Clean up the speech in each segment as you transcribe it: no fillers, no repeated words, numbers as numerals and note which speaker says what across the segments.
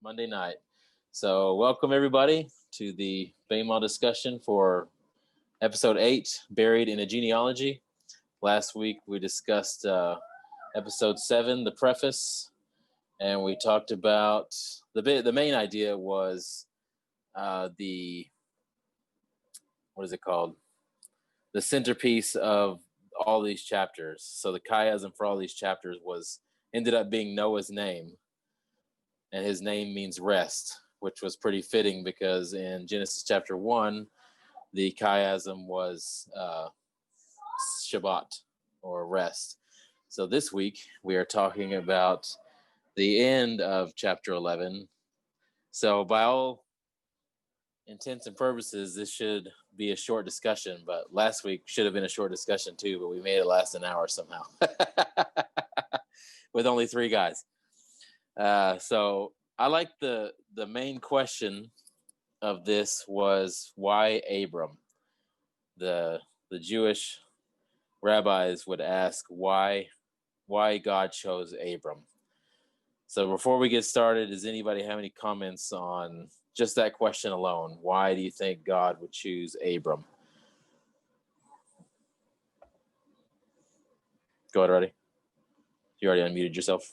Speaker 1: Monday night. So welcome everybody to the BEMA discussion for episode 8, Buried in a Genealogy. Last week we discussed episode 7, the preface, and we talked about the main idea was the centerpiece of all these chapters. So the chiasm for all these chapters ended up being Noah's name, and his name means rest, which was pretty fitting because in Genesis chapter 1, the chiasm was Shabbat, or rest. So this week we are talking about the end of chapter 11. So by all intents and purposes, this should be a short discussion, but last week should have been a short discussion too, but we made it last an hour somehow with only 3 guys. So I like the main question of this was why Abram? The Jewish rabbis would ask why God chose Abram. So before we get started, does anybody have any comments on just that question alone? Why do you think God would choose Abram? Go ahead, Roddy. You already unmuted yourself.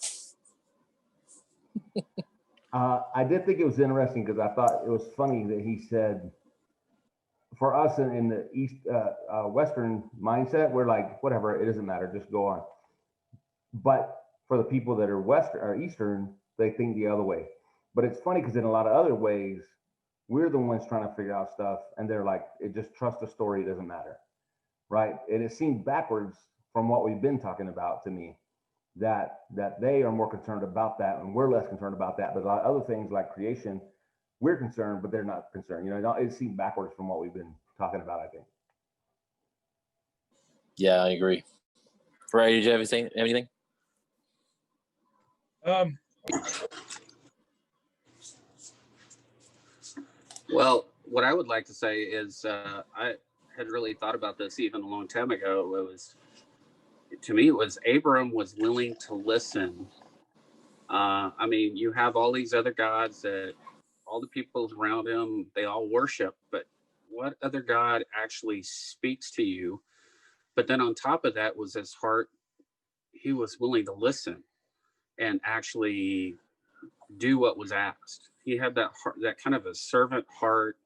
Speaker 2: I did think it was interesting because I thought it was funny that he said, for us in the East Western mindset, we're like, whatever, it doesn't matter, just go on. But for the people that are Western or Eastern, they think the other way. But it's funny because in a lot of other ways, we're the ones trying to figure out stuff, and they're like, it just trust the story, it doesn't matter, right? And it seemed backwards from what we've been talking about to me, that they are more concerned about that, and we're less concerned about that. But a lot of other things like creation, we're concerned, but they're not concerned. You know, it seemed backwards from what we've been talking about, I think.
Speaker 1: Yeah, I agree. Ray, did you have anything?
Speaker 3: Well, what I would like to say is I had really thought about this even a long time ago. To me, it was Abram was willing to listen. I mean, you have all these other gods that all the people around him, they all worship, but what other God actually speaks to you? But then on top of that was his heart. He was willing to listen and actually do what was asked. He had that heart, that kind of a servant heart,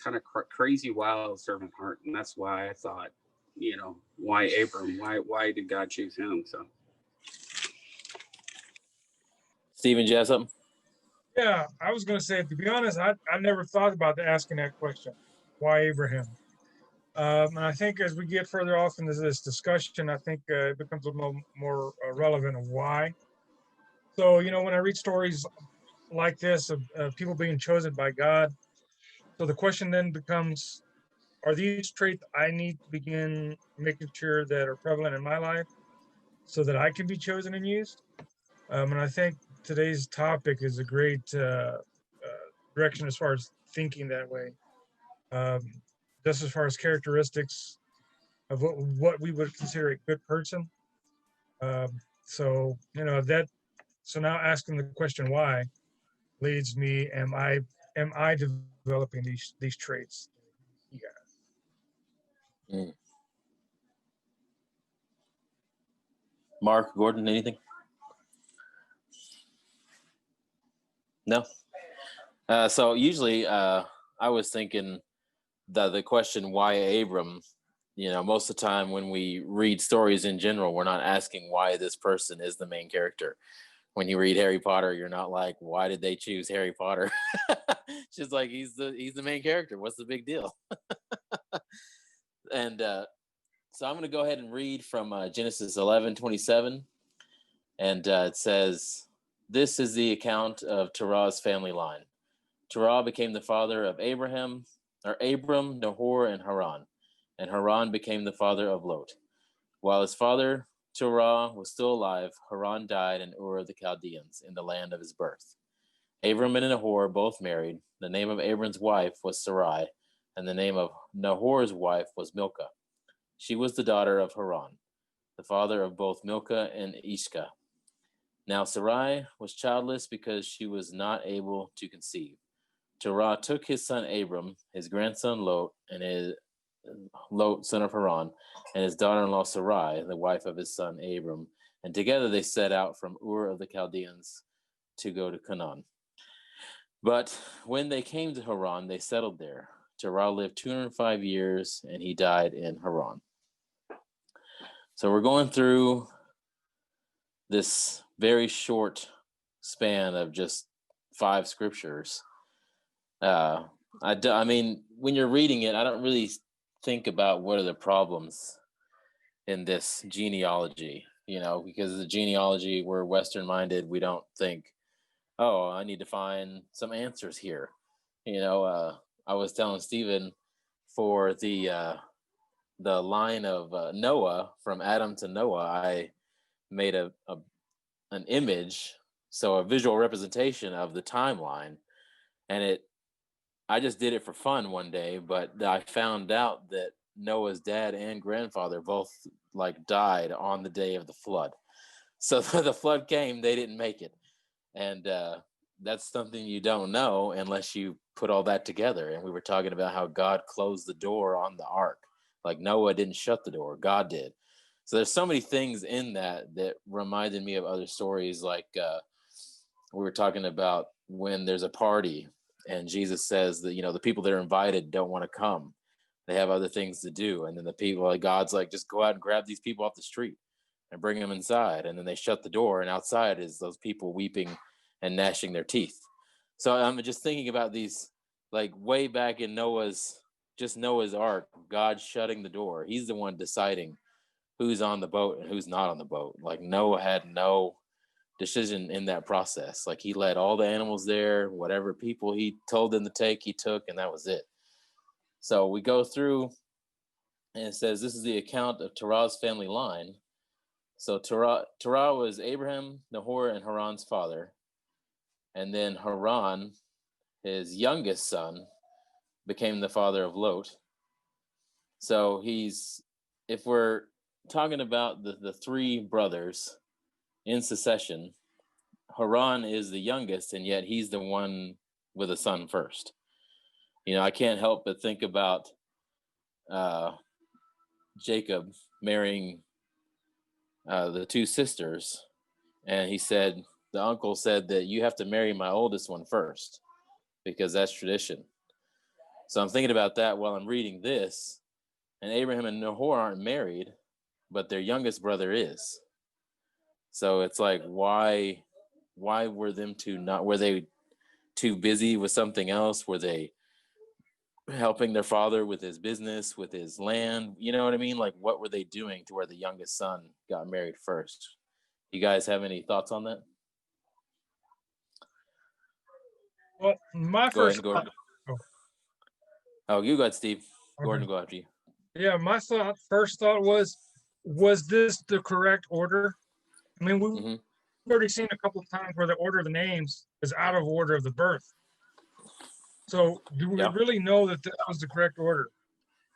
Speaker 3: kind of crazy, wild servant heart. And that's why I thought, you know, why Abram? Why did God choose him? So,
Speaker 1: Steven, do you have something?
Speaker 4: Yeah, I was going to say, to be honest, I never thought about asking that question. Why Abraham? And I think as we get further off into this discussion, I think it becomes a little more relevant of why. So, you know, when I read stories like this of people being chosen by God, so the question then becomes, are these traits I need to begin making sure that are prevalent in my life so that I can be chosen and used? And I think today's topic is a great direction as far as thinking that way. Just as far as characteristics of what we would consider a good person. So, you know, so now asking the question why leads me, am I developing these traits? Yeah.
Speaker 1: Mark, Gordon, anything? No. So usually I was thinking the question why Abram, you know, most of the time when we read stories in general, we're not asking why this person is the main character. When you read Harry Potter, you're not like, why did they choose Harry Potter? It's just like he's the main character. What's the big deal? And so I'm going to go ahead and read from Genesis 11:27, and it says, "This is the account of Terah's family line. Terah became the father of Abram, Nahor, and Haran, and Haran became the father of Lot. While his father Terah was still alive, Haran died in Ur of the Chaldeans, in the land of his birth. Abram and Nahor both married. The name of Abram's wife was Sarai, and the name of Nahor's wife was Milcah. She was the daughter of Haran, the father of both Milcah and Ishka. Now Sarai was childless because she was not able to conceive. Terah took his son Abram, his grandson Lot, and his Lot, son of Haran, and his daughter-in-law Sarai, the wife of his son Abram, and together they set out from Ur of the Chaldeans to go to Canaan. But when they came to Haran, they settled there. Terah lived 205 years, and he died in Haran. So we're going through this very short span of just 5 scriptures. I mean, when you're reading it, I don't really think about what are the problems in this genealogy, because the genealogy, we're Western minded. We don't think, oh, I need to find some answers here. I was telling Stephen for the line of Noah, from Adam to Noah, I made an image, so a visual representation of the timeline, and I just did it for fun one day, but I found out that Noah's dad and grandfather both died on the day of the flood. So the flood came, they didn't make it. And that's something you don't know unless you put all that together. And we were talking about how God closed the door on the ark. Like Noah didn't shut the door, God did. So there's so many things in that reminded me of other stories. Like we were talking about when there's a party and Jesus says that, the people that are invited don't want to come. They have other things to do. And then the people, God's like, just go out and grab these people off the street and bring them inside. And then they shut the door, and outside is those people weeping and gnashing their teeth. So I'm just thinking about these, way back in Noah's ark, God shutting the door. He's the one deciding who's on the boat and who's not on the boat. Noah had no decision in that process. He let all the animals there, whatever people he told them to take, he took, and that was it. So we go through, and it says this is the account of Terah's family line. So Terah was Abraham, Nahor, and Haran's father. And then Haran, his youngest son, became the father of Lot. So if we're talking about the 3 brothers in succession, Haran is the youngest, and yet he's the one with a son first. I can't help but think about Jacob marrying the 2 sisters, and the uncle said that you have to marry my oldest one first because that's tradition. So I'm thinking about that while I'm reading this, and Abraham and Nahor aren't married, but their youngest brother is. So it's why were they too busy with something else? Were they helping their father with his business, with his land? You know what I mean? What were they doing to where the youngest son got married first? You guys have any thoughts on that?
Speaker 4: Well, my
Speaker 1: Go ahead,
Speaker 4: first
Speaker 1: Gordon.
Speaker 4: thought,
Speaker 1: Oh, you go ahead, Steve.
Speaker 4: okay.
Speaker 1: Gordon, go after you.
Speaker 4: Yeah, my first thought was this the correct order? I mean, we've already seen a couple of times where the order of the names is out of order of the birth. So do we really know that was the correct order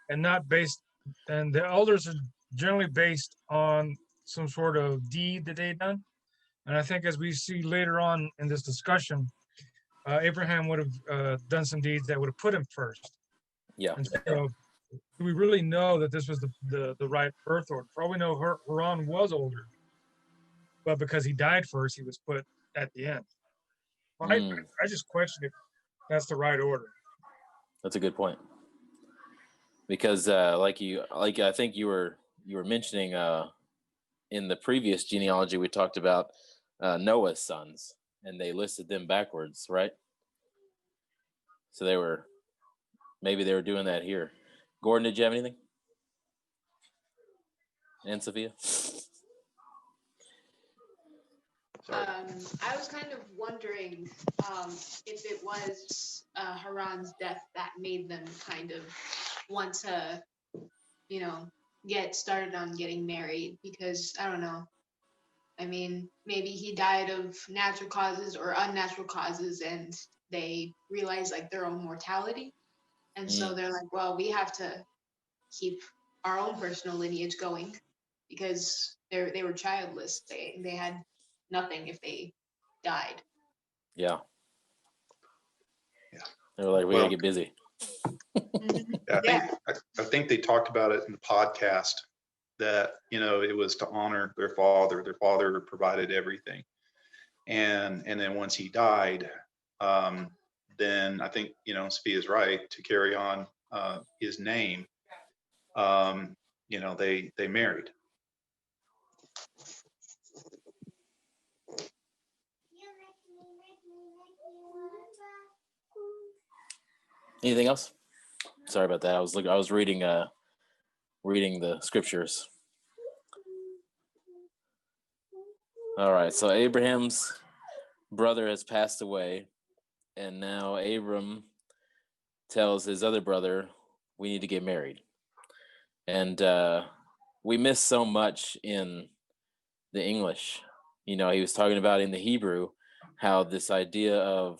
Speaker 4: and not based, and the elders are generally based on some sort of deed that they done? And I think as we see later on in this discussion, Abraham would have done some deeds that would have put him first.
Speaker 1: Yeah.
Speaker 4: And so do we really know that this was the right birth order? For all we know, Haran was older, but because he died first, he was put at the end. I just question if that's the right order.
Speaker 1: That's a good point. Because I think you were mentioning in the previous genealogy, we talked about Noah's sons, and they listed them backwards, right? So maybe they were doing that here. Gordon, did you have anything? And Sophia?
Speaker 5: I was kind of wondering if it was Haran's death that made them kind of want to, get started on getting married, because I don't know. I mean, maybe he died of natural causes or unnatural causes, and they realize their own mortality. And so they're like, well, we have to keep our own personal lineage going because they were childless. They had nothing if they died.
Speaker 1: Yeah.
Speaker 6: Yeah.
Speaker 1: They were like, we gotta get busy.
Speaker 6: I think they talked about it in the podcast that, it was to honor their father. Their father provided everything. And then once he died, then I think, Sophia is right, to carry on his name. They married.
Speaker 1: Anything else? Sorry about that. I was reading the scriptures. All right. So Abraham's brother has passed away, and now Abram tells his other brother, we need to get married. And we miss so much in the English. He was talking about in the Hebrew how this idea of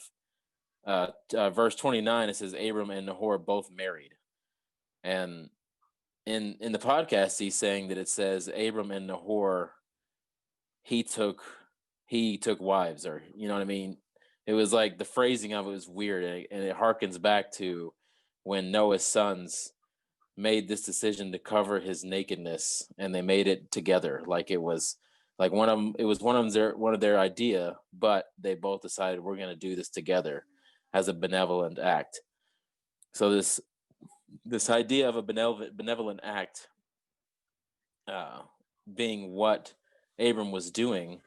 Speaker 1: verse 29, it says Abram and Nahor both married. And in the podcast, he's saying that it says Abram and Nahor, he took wives, or you know what I mean? It was like the phrasing of it was weird, and it harkens back to when Noah's sons made this decision to cover his nakedness, and they made it together. Like it was like one of their idea, but they both decided we're going to do this together as a benevolent act. So this idea of a benevolent act being what Abram was doing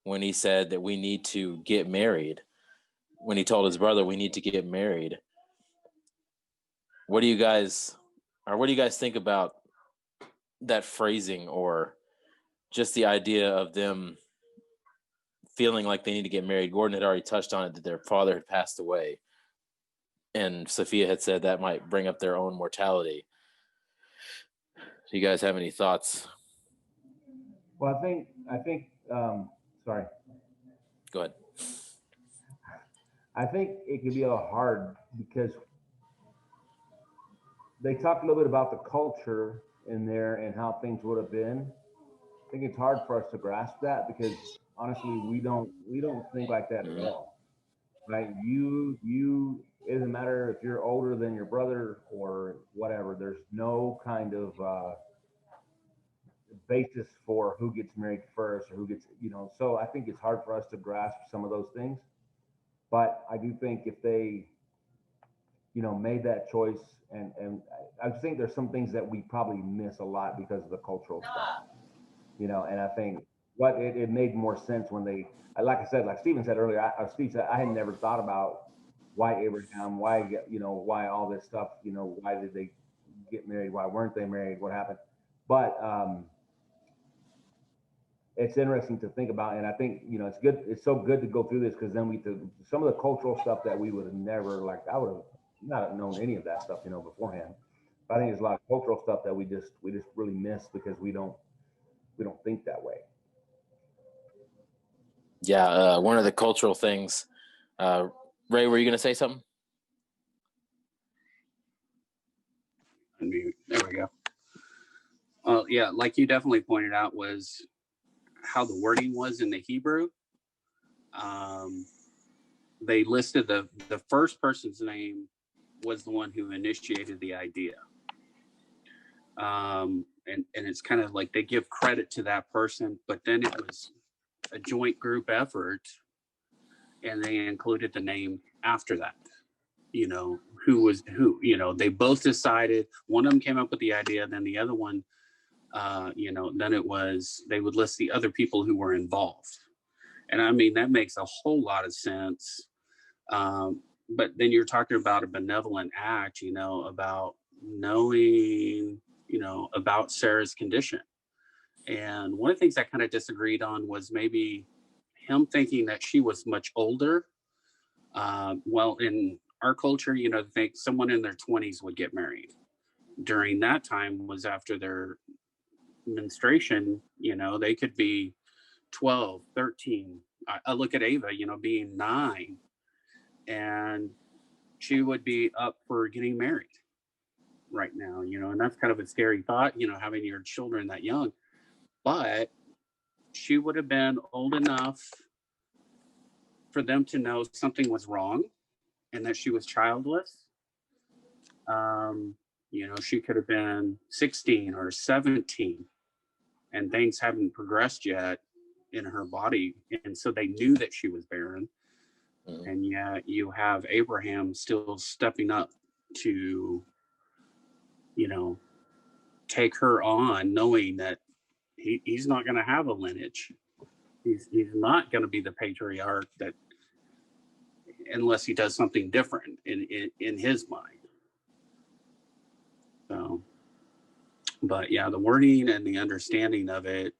Speaker 1: when he said that we need to get married, when he told his brother we need to get married. What do you guys think about that phrasing, or just the idea of them feeling like they need to get married? Gordon had already touched on it, that their father had passed away, and Sophia had said that might bring up their own mortality. Do you guys have any thoughts?
Speaker 2: Well, I think sorry.
Speaker 1: Go ahead.
Speaker 2: I think it can be a little hard because they talked a little bit about the culture in there and how things would have been. I think it's hard for us to grasp that because honestly, we don't think like that at all, right? It doesn't matter if you're older than your brother or whatever. There's no kind of basis for who gets married first or who gets, So I think it's hard for us to grasp some of those things. But I do think if they, made that choice, and I think there's some things that we probably miss a lot because of the cultural stuff, and I think it made more sense when they, like I said, like Stephen said earlier, Steve said, I had never thought about why Abraham, why all this stuff, why did they get married? Why weren't they married? What happened? But it's interesting to think about, and I think it's good. It's so good to go through this because then some of the cultural stuff that we would have never, like I would have not known any of that stuff beforehand. But I think there's a lot of cultural stuff that we just really miss because we don't think that way.
Speaker 1: Yeah, one of the cultural things. Ray, were you going to say something?
Speaker 3: There we go. Well, yeah, like you definitely pointed out, was how the wording was in the Hebrew. They listed the first person's name was the one who initiated the idea. And it's kind of like they give credit to that person, but then it was a joint group effort, and they included the name after that. Who was who, they both decided, one of them came up with the idea, then the other one, then they would list the other people who were involved. And I mean, that makes a whole lot of sense. But then you're talking about a benevolent act, about knowing, about Sarah's condition. And one of the things I kind of disagreed on was maybe him thinking that she was much older. Well, in our culture, I think someone in their 20s would get married. During that time was after their menstruation, they could be 12, 13. I look at Ava, being 9, and she would be up for getting married right now, and that's kind of a scary thought, having your children that young. But she would have been old enough for them to know something was wrong and that she was childless. She could have been 16 or 17 and things haven't progressed yet in her body. And so they knew that she was barren. Mm-hmm. And yet you have Abraham still stepping up to, take her on, knowing that he's not going to have a lineage. He's not going to be the patriarch that, unless he does something different in his mind. So, but yeah, the wording and the understanding of it,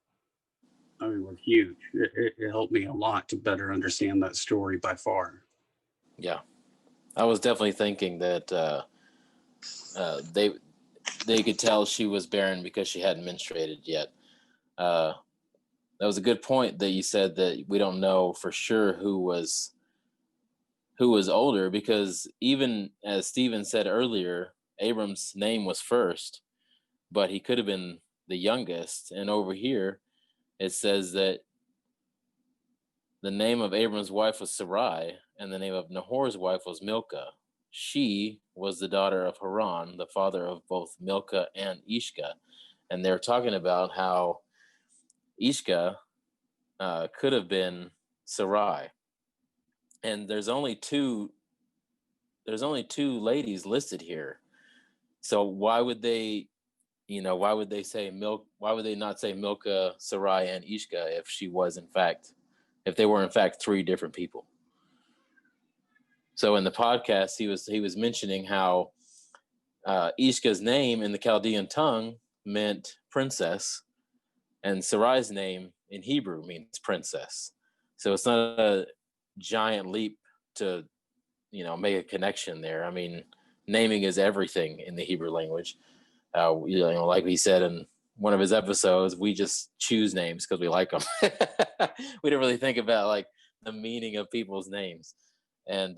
Speaker 3: was huge. It helped me a lot to better understand that story by far.
Speaker 1: Yeah, I was definitely thinking that they could tell she was barren because she hadn't menstruated yet. That was a good point that you said, that we don't know for sure who was older, because even as Stephen said earlier, Abram's name was first, but he could have been the youngest. And over here, it says that the name of Abram's wife was Sarai, and the name of Nahor's wife was Milcah. She was the daughter of Haran, the father of both Milcah and Ishka. And they're talking about how Ishka could have been Sarai. And there's only two ladies listed here. So why would they not say Milcah, Sarai, and Ishka if they were in fact three different people? So in the podcast, he was mentioning how Ishka's name in the Chaldean tongue meant princess, and Sarai's name in Hebrew means princess. So it's not a giant leap to, make a connection there. I mean, naming is everything in the Hebrew language. Like we said in one of his episodes, we just choose names because we like them. We don't really think about like the meaning of people's names. And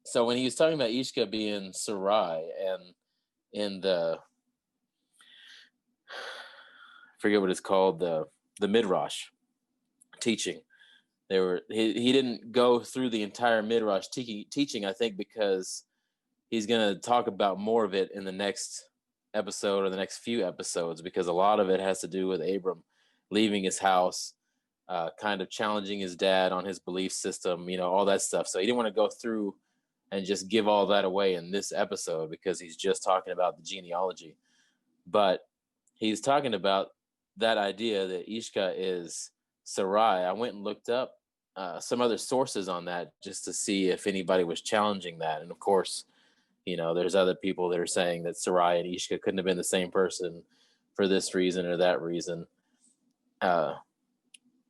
Speaker 1: so when he was talking about Ishka being Sarai, and in I forget what it's called, the Midrash teaching, he didn't go through the entire Midrash teaching, I think, because he's going to talk about more of it in the next episode or the next few episodes, because a lot of it has to do with Abram leaving his house, kind of challenging his dad on his belief system, all that stuff. So he didn't want to go through and just give all that away in this episode, because he's just talking about the genealogy. But he's talking about that idea that Ishka is Sarai. I went and looked up some other sources on that just to see if anybody was challenging that. And of course, there's other people that are saying that Sarai and Ishka couldn't have been the same person for this reason or that reason.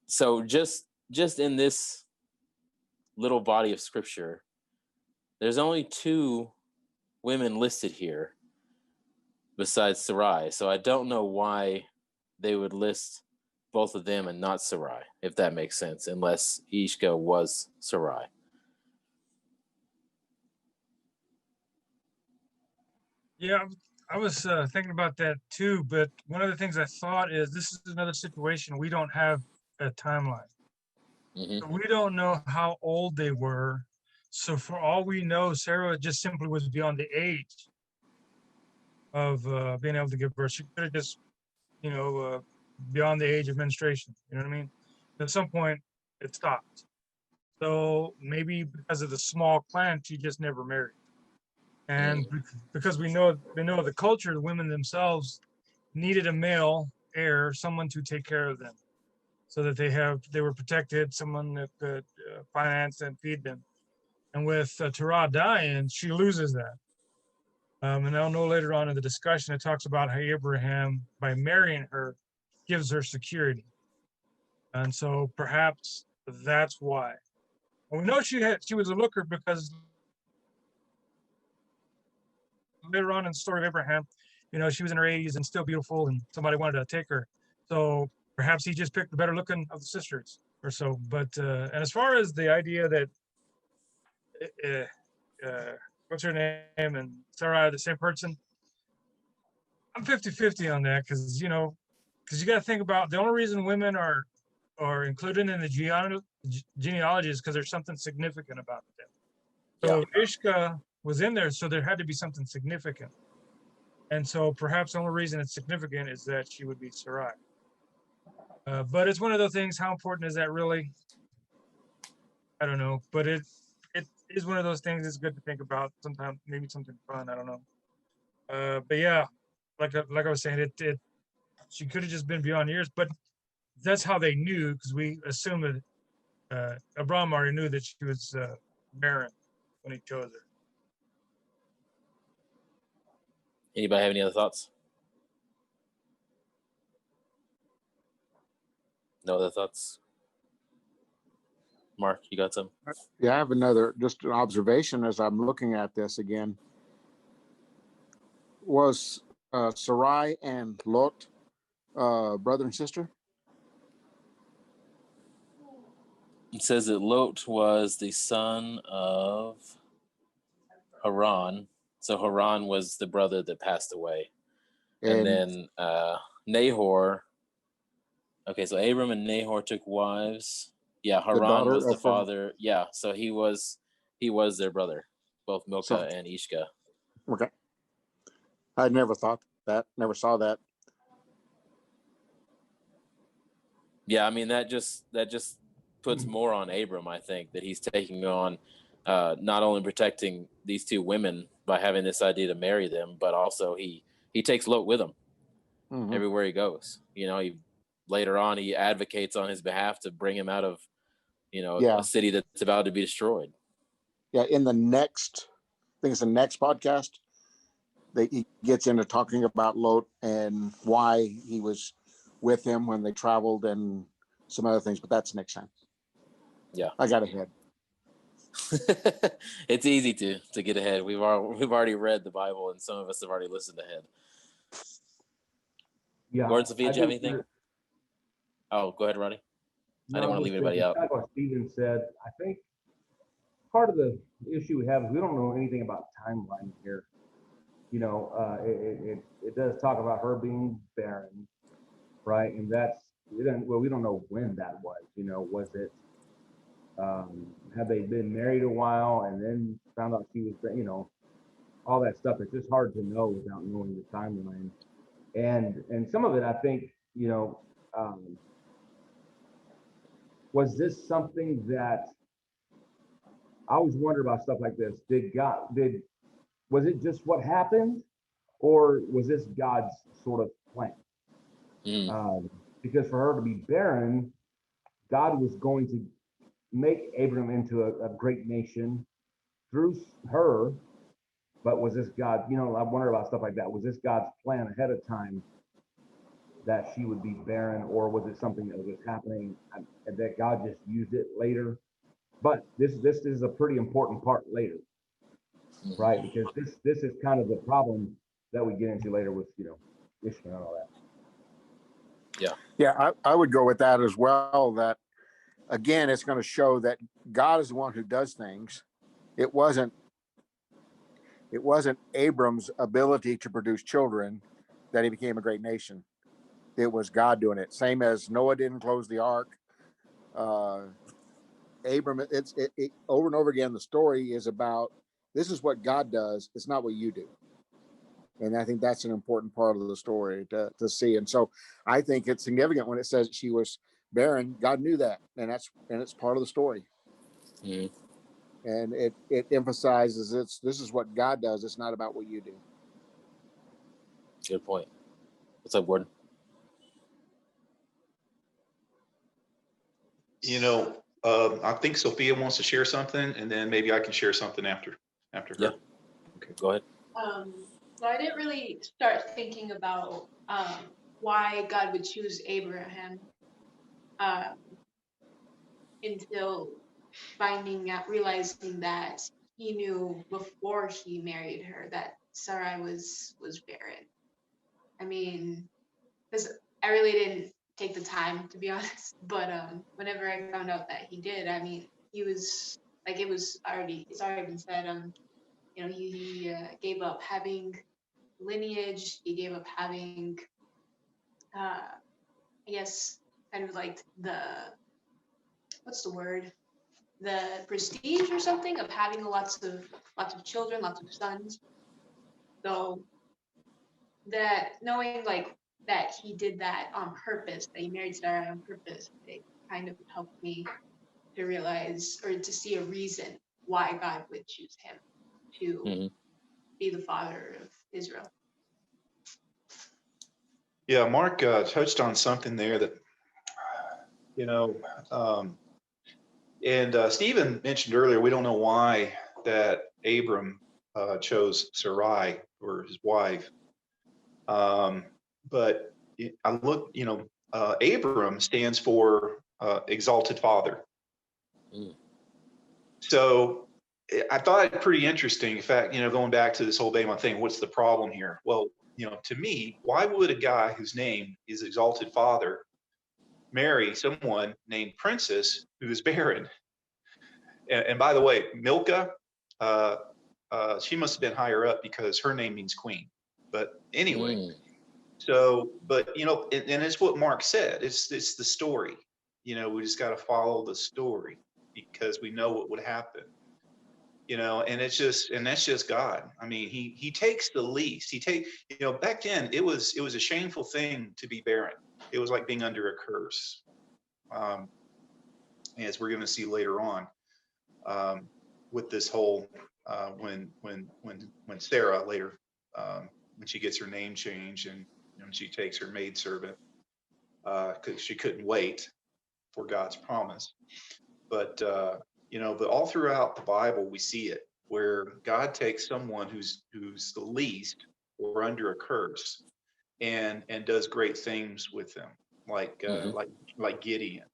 Speaker 1: So just in this little body of scripture, there's only two women listed here besides Sarai. So I don't know why they would list both of them and not Sarai, if that makes sense, unless Ishka was Sarai.
Speaker 4: Yeah, I was thinking about that too, but one of the things I thought is this is another situation we don't have a timeline. Mm-hmm. We don't know how old they were. So for all we know, Sarah just simply was beyond the age of being able to give birth. She could have just, beyond the age of menstruation. You know what I mean? At some point, it stopped. So maybe because of the small clan, she just never married. And because we know the culture, the women themselves needed a male heir, someone to take care of them, so that they were protected, someone that could finance and feed them. And with Terah dying, she loses that. And I'll know later on in the discussion, it talks about how Abraham, by marrying her, gives her security. And so perhaps that's why. And we know she was a looker, because later on in the story of Abraham, she was in her 80s and still beautiful, and somebody wanted to take her. So perhaps he just picked the better looking of the sisters or so. But and as far as the idea that what's her name and Sarah are the same person, I'm 50-50 on that, because because you got to think about the only reason women are included in the genealogy is because there's something significant about them. So Ishka was in there, so there had to be something significant. And so perhaps the only reason it's significant is that she would be Sarai. But it's one of those things, how important is that really? I don't know. But it is one of those things it's good to think about sometimes, maybe something fun, I don't know. But yeah, like I was saying, she could have just been beyond years, but that's how they knew, because we assumed that Abraham already knew that she was barren when he chose her.
Speaker 1: Anybody have any other thoughts? No other thoughts? Mark, you got some?
Speaker 7: Yeah, I have just an observation as I'm looking at this again. Was Sarai and Lot brother and sister?
Speaker 1: It says that Lot was the son of Haran. So Haran was the brother that passed away. And then Nahor. Okay, so Abram and Nahor took wives. Yeah, Haran was the father. Yeah, so he was their brother, both Milcah and Ishka.
Speaker 7: Okay. I never thought that, never saw that.
Speaker 1: Yeah, I mean that just puts more on Abram, I think, that he's taking on not only protecting these two women by having this idea to marry them, but also he takes Lot with him everywhere he goes. You know, later on he advocates on his behalf to bring him out of, a city that's about to be destroyed.
Speaker 7: Yeah, in the next, I think it's the next podcast, he gets into talking about Lot and why he was with him when they traveled and some other things, but that's next time.
Speaker 1: Yeah,
Speaker 7: I got ahead.
Speaker 1: It's easy to get ahead. We've already read the Bible, and some of us have already listened ahead.
Speaker 2: Yeah.
Speaker 1: Gordon, Sophia, do you have anything? Oh, go ahead, Ronnie. I didn't want to leave anybody out.
Speaker 2: Like what Stephen said, I think part of the issue we have is we don't know anything about timeline here. It does talk about her being barren, right? And we don't know when that was. Was it? Have they been married a while and then found out she was? All that stuff. It's just hard to know without knowing the timeline. And some of it, I think, was this something that I always wonder about stuff like this? Was it just what happened, or was this God's sort of plan? Because for her to be barren, God was going to make Abram into a great nation through her. But was this God, I wonder about stuff like that. Was this God's plan ahead of time that she would be barren, or was it something that was just happening and that God just used it later? But this is a pretty important part later, right? Because this is kind of the problem that we get into later with, Ishmael and all that.
Speaker 1: Yeah.
Speaker 7: Yeah, I would go with that as well. That, again, it's going to show that God is the one who does things. It wasn't Abram's ability to produce children that he became a great nation. It was God doing it. Same as Noah didn't close the ark. Abram, it over and over again, the story is about, this is what God does. It's not what you do. And I think that's an important part of the story to see. And so I think it's significant when it says she was barren. God knew that. And it's part of the story.
Speaker 1: Mm.
Speaker 7: And it emphasizes this is what God does. It's not about what you do.
Speaker 1: Good point. What's up, Gordon?
Speaker 6: I think Sophia wants to share something, and then maybe I can share something after her.
Speaker 1: Yeah. Okay, go ahead.
Speaker 5: So I didn't really start thinking about why God would choose Abraham until realizing that he knew before he married her that Sarai was barren. I mean, because I really didn't take the time, to be honest, but whenever I found out that he did, I mean, he was like, it's already been said, he gave up having lineage, he gave up having I guess, kind of like what's the word? The prestige or something of having lots of children, lots of sons. So that knowing like that he did that on purpose, that he married Sarah on purpose, it kind of helped me to realize or to see a reason why God would choose him to be the father of Israel.
Speaker 6: Yeah, Mark touched on something there that, and Stephen mentioned earlier, we don't know why that Abram chose Sarai or his wife. But I look, Abram stands for exalted father. So I thought it pretty interesting. In fact, going back to this whole BEMA thing, what's the problem here? Well, to me, why would a guy whose name is exalted father marry someone named Princess who is barren? And by the way, Milcah, she must have been higher up because her name means queen. But anyway, so, but and it's what Mark said. It's the story. We just got to follow the story because we know what would happen. And that's just God. I mean, he takes the least. Back then it was a shameful thing to be barren. It was like being under a curse. As we're going to see later on, with this whole when Sarah later, when she gets her name changed and she takes her maidservant because she couldn't wait for God's promise. But but all throughout the Bible we see it where God takes someone who's the least or under a curse and does great things with them, like Gideon,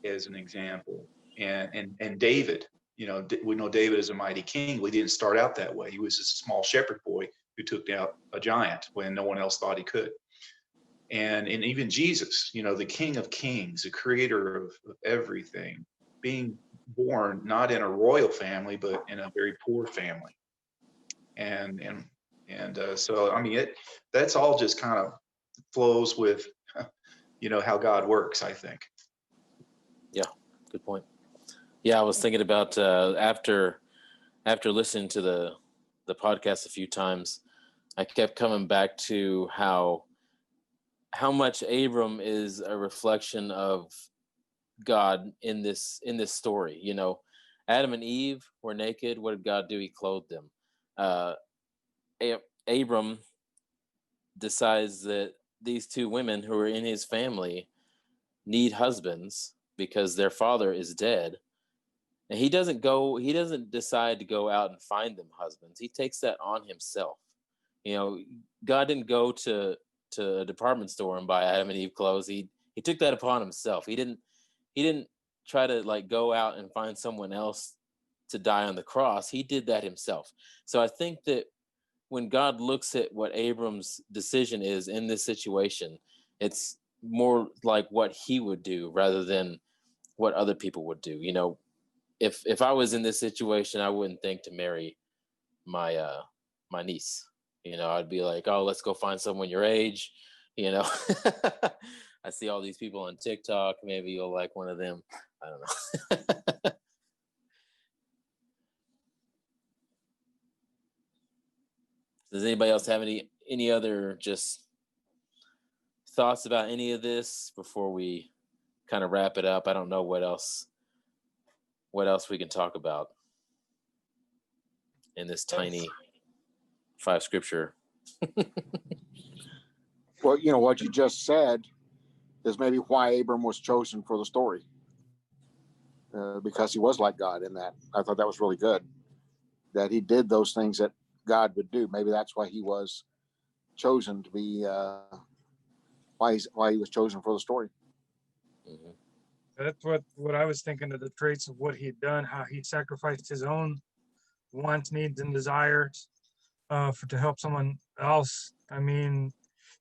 Speaker 6: as an example, and David. We know David is a mighty king. We didn't start out that way. He was just a small shepherd boy who took down a giant when no one else thought he could. And even Jesus, the King of Kings, the creator of everything, being born not in a royal family, but in a very poor family. And so, I mean, that's all just kind of flows with, how God works, I think.
Speaker 1: Yeah, good point. Yeah, I was thinking about after listening to the podcast a few times, I kept coming back to how much Abram is a reflection of God in this story. Adam and Eve were naked. What did God do? He clothed them. Abram decides that these two women who are in his family need husbands because their father is dead. And he doesn't decide to go out and find them husbands. He takes that on himself. God didn't go to a department store and buy Adam and Eve clothes. He took that upon himself. He didn't try to go out and find someone else to die on the cross. He did that himself. So I think that when God looks at what Abram's decision is in this situation, it's more like what he would do rather than what other people would do. If I was in this situation, I wouldn't think to marry my niece. I'd be like, oh, let's go find someone your age. I see all these people on TikTok. Maybe you'll like one of them. I don't know. Does anybody else have any other just thoughts about any of this before we kind of wrap it up? I don't know what else we can talk about in this tiny 5 scripture.
Speaker 7: Well, what you just said is maybe why Abram was chosen for the story, because he was like God in that. I thought that was really good, that he did those things that God would do. Maybe that's why he was chosen to be, why he was chosen for the story.
Speaker 4: Mm-hmm. That's what I was thinking of, the traits of what he'd done, how he sacrificed his own wants, needs, and desires to help someone else. I mean,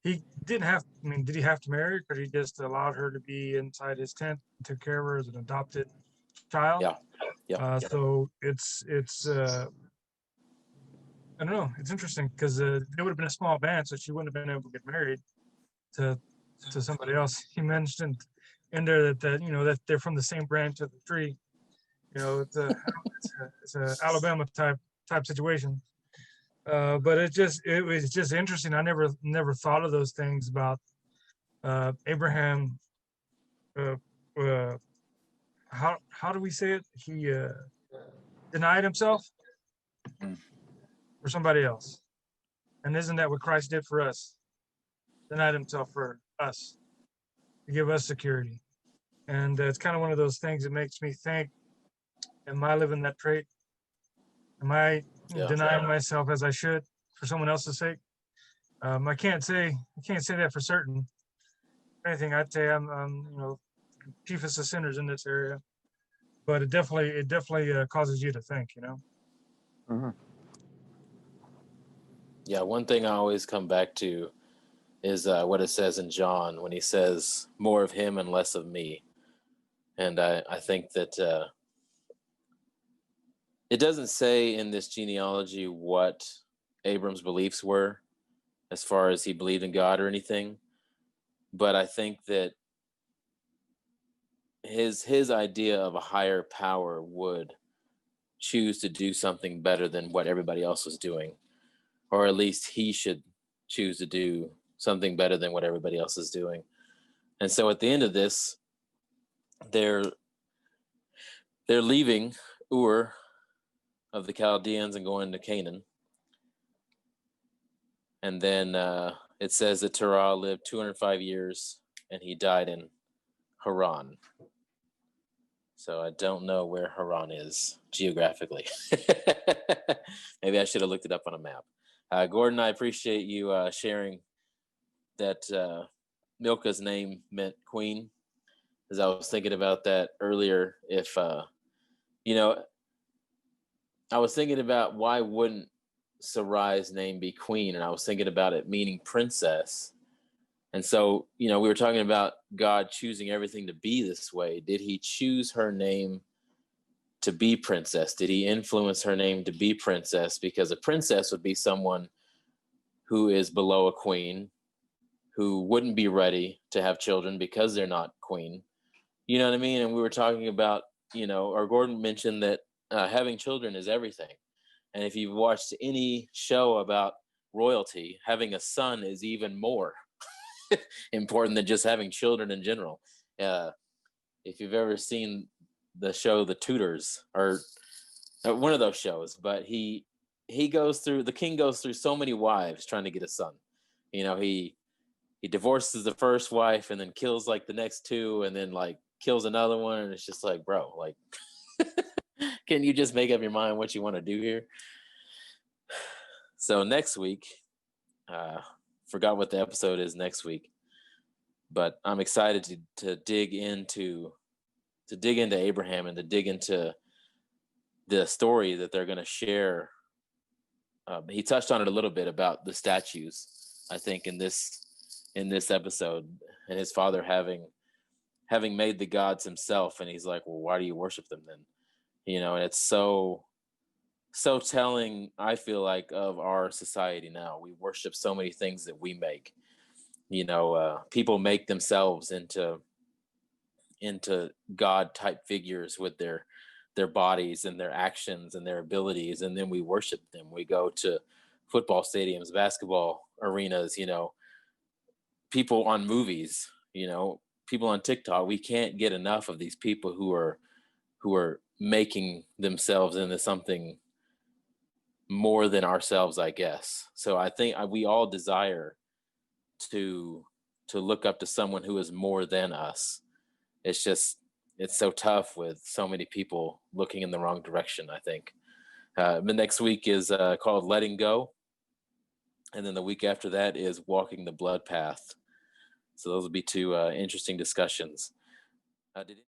Speaker 4: he didn't have. I mean, did he have to marry her? Because he just allowed her to be inside his tent, took care of her as an adopted child.
Speaker 1: Yeah.
Speaker 4: So it's I don't know. It's interesting because it would have been a small band, so she wouldn't have been able to get married to to somebody else. He mentioned in there that that they're from the same branch of the tree. It's a Alabama type situation. But it was just interesting. I never thought of those things about Abraham. Uh, uh, how do we say it? He denied himself for somebody else, and isn't that what Christ did for us? Denied himself for us to give us security. And it's kind of one of those things that makes me think: am I living that trait? Am I denying myself as I should for someone else's sake? I can't say that for certain. If anything, I'd say I'm chiefest of sinners in this area. But it definitely causes you to think.
Speaker 7: Mhm.
Speaker 1: Yeah, one thing I always come back to is what it says in John when he says, more of him and less of me. And I think that it doesn't say in this genealogy what Abram's beliefs were as far as he believed in God or anything. But I think that his idea of a higher power would choose to do something better than what everybody else was doing, or at least he should choose to do something better than what everybody else is doing. And so at the end of this, they're leaving Ur of the Chaldeans and going to Canaan. And then it says that Terah lived 205 years and he died in Haran. So I don't know where Haran is geographically. Maybe I should have looked it up on a map. Gordon, I appreciate you sharing that Milcah's name meant queen, as I was thinking about that earlier. If, I was thinking about why wouldn't Sarai's name be queen, and I was thinking about it meaning princess. And so, we were talking about God choosing everything to be this way. Did he choose her name to be princess? Did he influence her name to be princess? Because a princess would be someone who is below a queen, who wouldn't be ready to have children because they're not queen. You know what I mean? And we were talking about, or Gordon mentioned that having children is everything. And if you've watched any show about royalty, having a son is even more important than just having children in general. If you've ever seen the show The Tudors, or one of those shows, but the king goes through so many wives trying to get a son. He divorces the first wife and then kills like the next two and then like kills another one, and it's just like, bro, like can you just make up your mind what you want to do here? So next week, forgot what the episode is next week, but I'm excited to dig into Abraham and to dig into the story that they're going to share. He touched on it a little bit about the statues, I think, in this episode, and his father having made the gods himself, and he's like, well, why do you worship them then? And it's so telling, I feel like, of our society now. We worship so many things that we make. People make themselves into God type figures with their bodies and their actions and their abilities, and then we worship them. We go to football stadiums, basketball arenas, people on movies, people on TikTok. We can't get enough of these people who are making themselves into something more than ourselves, I guess. So I think we all desire to look up to someone who is more than us. It's so tough with so many people looking in the wrong direction, I think. The next week is called Letting Go. And then the week after that is Walking the Blood Path. So those will be two interesting discussions. Did